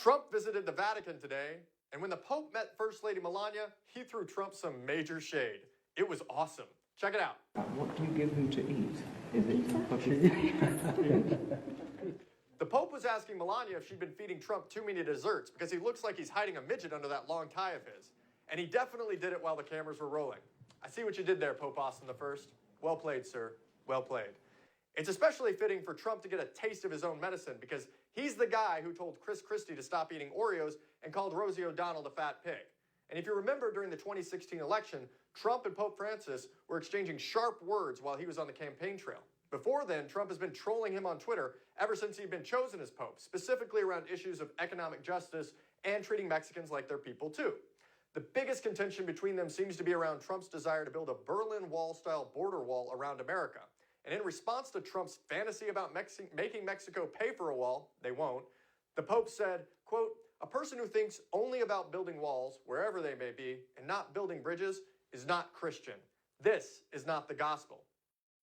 Trump visited the Vatican today, and when the Pope met First Lady Melania, he threw Trump some major shade. It was awesome. Check it out. What do you give him to eat? Is it The Pope was asking Melania if she'd been feeding Trump too many desserts because he looks like he's hiding a midget under that long tie of his. And he definitely did it while the cameras were rolling. I see what you did there, Pope Austin I. Well played, sir. Well played. It's especially fitting for Trump to get a taste of his own medicine because he's the guy who told Chris Christie to stop eating Oreos and called Rosie O'Donnell a fat pig. And if you remember during the 2016 election, Trump and Pope Francis were exchanging sharp words while he was on the campaign trail. Before then, Trump has been trolling him on Twitter ever since he'd been chosen as Pope, specifically around issues of economic justice and treating Mexicans like they're people too. The biggest contention between them seems to be around Trump's desire to build a Berlin Wall-style border wall around America. And in response to Trump's fantasy about making Mexico pay for a wall, they won't, the Pope said, quote, "A person who thinks only about building walls, wherever they may be, and not building bridges is not Christian. This is not the gospel."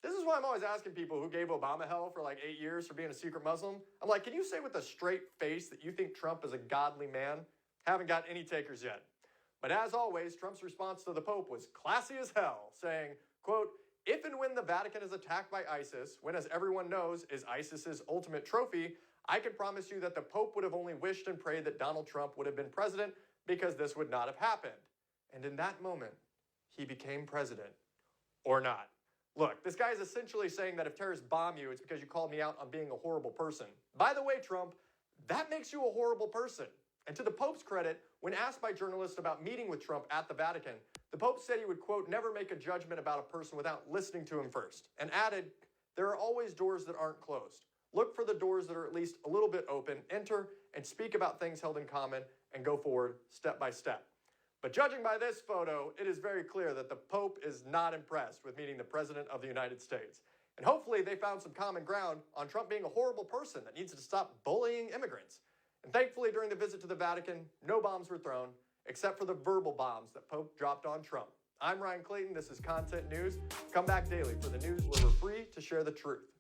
This is why I'm always asking people who gave Obama hell for like 8 years for being a secret Muslim. I'm like, can you say with a straight face that you think Trump is a godly man? Haven't got any takers yet. But as always, Trump's response to the Pope was classy as hell, saying, quote, "If and when the Vatican is attacked by ISIS, when, as everyone knows, is ISIS's ultimate trophy, I can promise you that the Pope would have only wished and prayed that Donald Trump would have been president because this would not have happened." And in that moment, he became president. Or not. Look, this guy is essentially saying that if terrorists bomb you, it's because you called me out on being a horrible person. By the way, Trump, that makes you a horrible person. And to the Pope's credit, when asked by journalists about meeting with Trump at the Vatican, the Pope said he would, quote, "never make a judgment about a person without listening to him first," and added, "There are always doors that aren't closed. Look for the doors that are at least a little bit open, enter, and speak about things held in common, and go forward step by step." But judging by this photo, it is very clear that the Pope is not impressed with meeting the President of the United States. And hopefully they found some common ground on Trump being a horrible person that needs to stop bullying immigrants. And thankfully, during the visit to the Vatican, no bombs were thrown, except for the verbal bombs that Pope dropped on Trump. I'm Ryan Clayton. This is Content News. Come back daily for the news where we're free to share the truth.